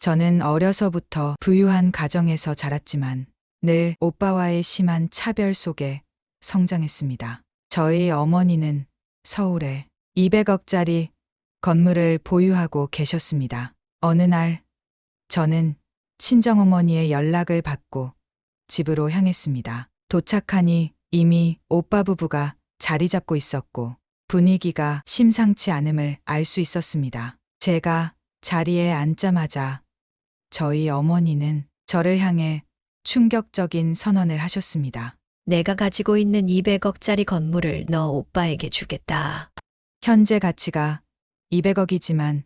저는 어려서부터 부유한 가정에서 자랐지만 늘 오빠와의 심한 차별 속에 성장했습니다. 저희 어머니는 서울에 200억짜리 건물을 보유하고 계셨습니다. 어느 날 저는 친정어머니의 연락을 받고 집으로 향했습니다. 도착하니 이미 오빠 부부가 자리 잡고 있었고 분위기가 심상치 않음을 알 수 있었습니다. 제가 자리에 앉자마자 저희 어머니는 저를 향해 충격적인 선언을 하셨습니다. 내가 가지고 있는 200억짜리 건물을 너 오빠에게 주겠다. 현재 가치가 200억이지만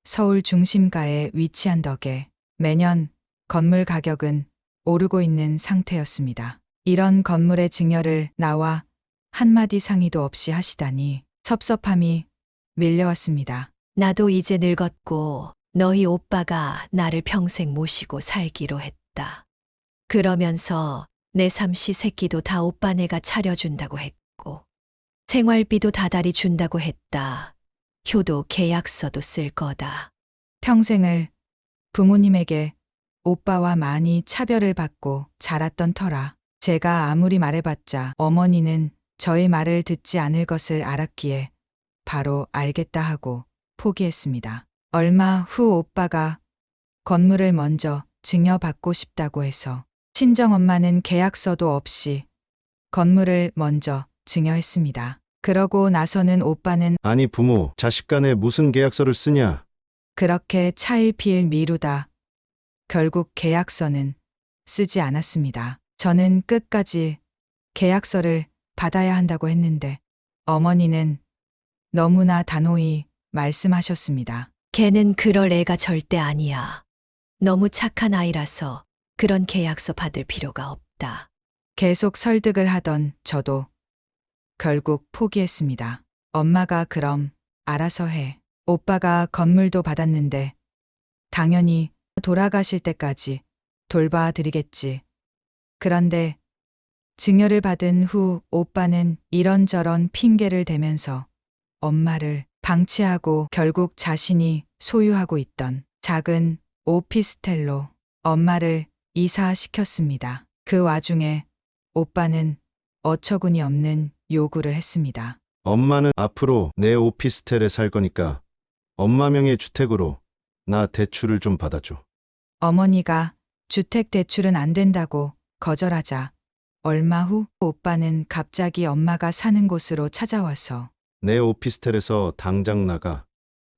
서울 중심가에 위치한 덕에 매년 건물 가격은 오르고 있는 상태였습니다. 이런 건물의 증여를 나와 한마디 상의도 없이 하시다니 섭섭함이 밀려왔습니다. 나도 이제 늙었고 너희 오빠가 나를 평생 모시고 살기로 했다. 그러면서 내 삼시세끼도 다 오빠네가 차려준다고 했고 생활비도 다달이 준다고 했다. 효도 계약서도 쓸 거다. 평생을 부모님에게 오빠와 많이 차별을 받고 자랐던 터라 제가 아무리 말해봤자 어머니는 저의 말을 듣지 않을 것을 알았기에 바로 알겠다 하고 포기했습니다. 얼마 후 오빠가 건물을 먼저 증여받고 싶다고 해서 친정엄마는 계약서도 없이 건물을 먼저 증여했습니다. 그러고 나서는 오빠는 아니 부모, 자식 간에 무슨 계약서를 쓰냐? 그렇게 차일피일 미루다 결국 계약서는 쓰지 않았습니다. 저는 끝까지 계약서를 받아야 한다고 했는데 어머니는 너무나 단호히 말씀하셨습니다. 걔는 그럴 애가 절대 아니야. 너무 착한 아이라서 그런 계약서 받을 필요가 없다. 계속 설득을 하던 저도 결국 포기했습니다. 엄마가 그럼 알아서 해. 오빠가 건물도 받았는데 당연히 돌아가실 때까지 돌봐드리겠지. 그런데 증여를 받은 후 오빠는 이런저런 핑계를 대면서 엄마를 방치하고 결국 자신이 소유하고 있던 작은 오피스텔로 엄마를 이사시켰습니다. 그 와중에 오빠는 어처구니 없는 요구를 했습니다. 엄마는 앞으로 내 오피스텔에 살 거니까 엄마 명의 주택으로 나 대출을 좀 받아줘. 어머니가 주택 대출은 안 된다고 거절하자 얼마 후 오빠는 갑자기 엄마가 사는 곳으로 찾아와서 내 오피스텔에서 당장 나가.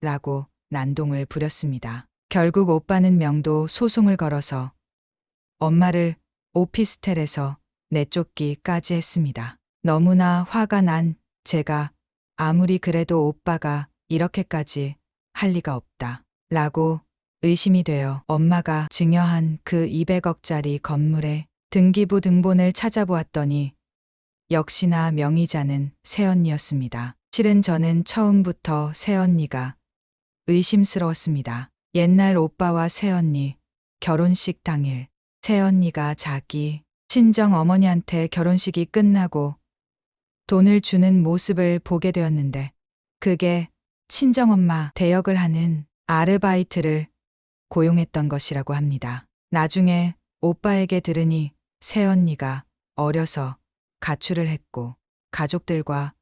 라고 난동을 부렸습니다. 결국 오빠는 명도 소송을 걸어서 엄마를 오피스텔에서 내쫓기까지 했습니다. 너무나 화가 난 제가 아무리 그래도 오빠가 이렇게까지 할 리가 없다 라고 의심이 되어 엄마가 증여한 그 200억짜리 건물의 등기부 등본을 찾아보았더니 역시나 명의자는 새언니였습니다. 실은 저는 처음부터 새언니가 의심스러웠습니다. 옛날 오빠와 새언니 결혼식 당일 새언니가 자기 친정 어머니한테 결혼식이 끝나고 돈을 주는 모습을 보게 되었는데 그게 친정엄마 대역을 하는 아르바이트를 고용했던 것이라고 합니다. 나중에 오빠에게 들으니 새언니가 어려서 가출을 했고 가족들과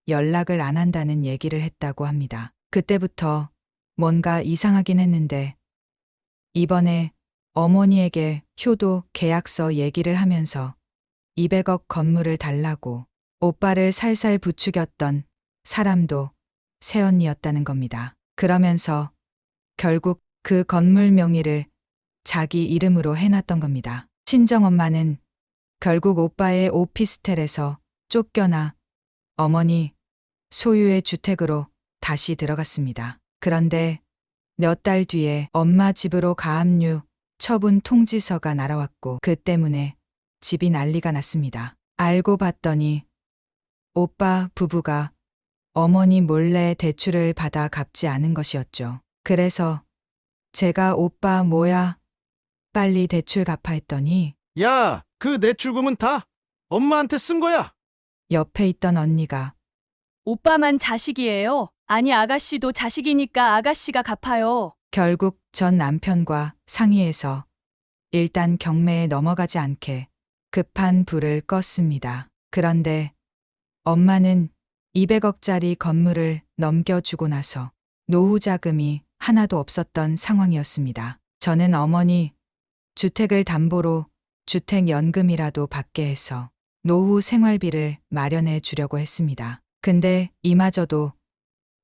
연락을 안 한다는 얘기를 했다고 합니다. 그때부터 뭔가 이상하긴 했는데 이번에 어머니에게 효도 계약서 얘기를 하면서 200억 건물을 달라고 오빠를 살살 부추겼던 사람도 새언니였다는 겁니다. 그러면서 결국 그 건물 명의를 자기 이름으로 해놨던 겁니다. 친정엄마는 결국 오빠의 오피스텔에서 쫓겨나 어머니 소유의 주택으로 다시 들어갔습니다. 그런데 몇 달 뒤에 엄마 집으로 가압류 처분 통지서가 날아왔고 그 때문에 집이 난리가 났습니다. 알고 봤더니 오빠 부부가 어머니 몰래 대출을 받아 갚지 않은 것이었죠. 그래서 제가 오빠 뭐야 빨리 대출 갚아 했더니 야, 그 대출금은 다 엄마한테 쓴 거야. 옆에 있던 언니가 오빠만 자식이에요. 아니 아가씨도 자식이니까 아가씨가 갚아요. 결국 전 남편과 상의해서 일단 경매에 넘어가지 않게 급한 불을 껐습니다. 그런데 엄마는 200억짜리 건물을 넘겨주고 나서 노후 자금이 하나도 없었던 상황이었습니다. 저는 어머니 주택을 담보로 주택연금이라도 받게 해서 노후 생활비를 마련해 주려고 했습니다. 근데 이마저도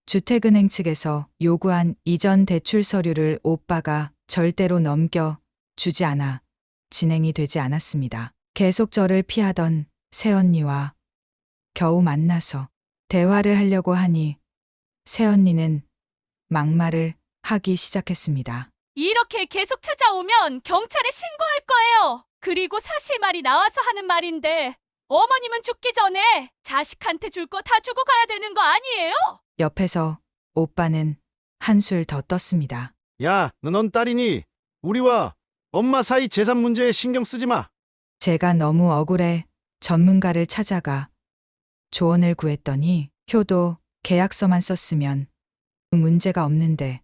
주택은행 측에서 요구한 이전 대출 서류를 오빠가 절대로 넘겨 주지 않아 진행이 되지 않았습니다. 계속 저를 피하던 새언니와 겨우 만나서 대화를 하려고 하니 새언니는 막말을 하기 시작했습니다. 이렇게 계속 찾아오면 경찰에 신고할 거예요. 그리고 사실말이 나와서 하는 말인데 어머님은 죽기 전에 자식한테 줄 거 다 주고 가야 되는 거 아니에요? 옆에서 오빠는 한술 더 떴습니다. 야, 넌 딸이니? 우리와 엄마 사이 재산 문제에 신경 쓰지 마. 제가 너무 억울해 전문가를 찾아가 조언을 구했더니 효도 계약서만 썼으면 문제가 없는데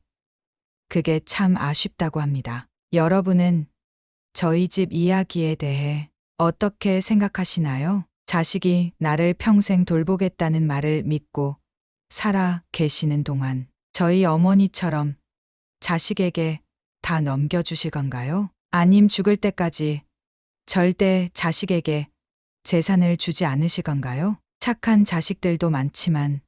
그게 참 아쉽다고 합니다. 여러분은 저희 집 이야기에 대해 어떻게 생각하시나요? 자식이 나를 평생 돌보겠다는 말을 믿고 살아 계시는 동안 저희 어머니처럼 자식에게 다 넘겨주실 건가요? 아님 죽을 때까지 절대 자식에게 재산을 주지 않으실 건가요? 착한 자식들도 많지만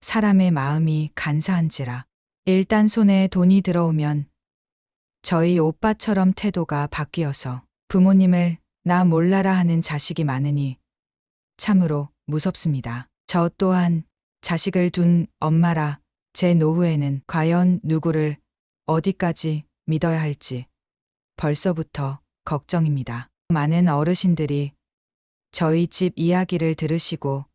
사람의 마음이 간사한지라 일단 손에 돈이 들어오면 저희 오빠처럼 태도가 바뀌어서 부모님을 나 몰라라 하는 자식이 많으니 참으로 무섭습니다. 저 또한 자식을 둔 엄마라 제 노후에는 과연 누구를 어디까지 믿어야 할지 벌써부터 걱정입니다. 많은 어르신들이 저희 집 이야기를 들으시고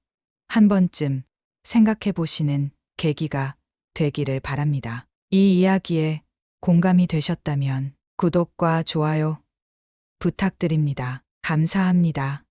한 번쯤 생각해 보시는 계기가 되기를 바랍니다. 이 이야기에 공감이 되셨다면 구독과 좋아요 부탁드립니다. 감사합니다.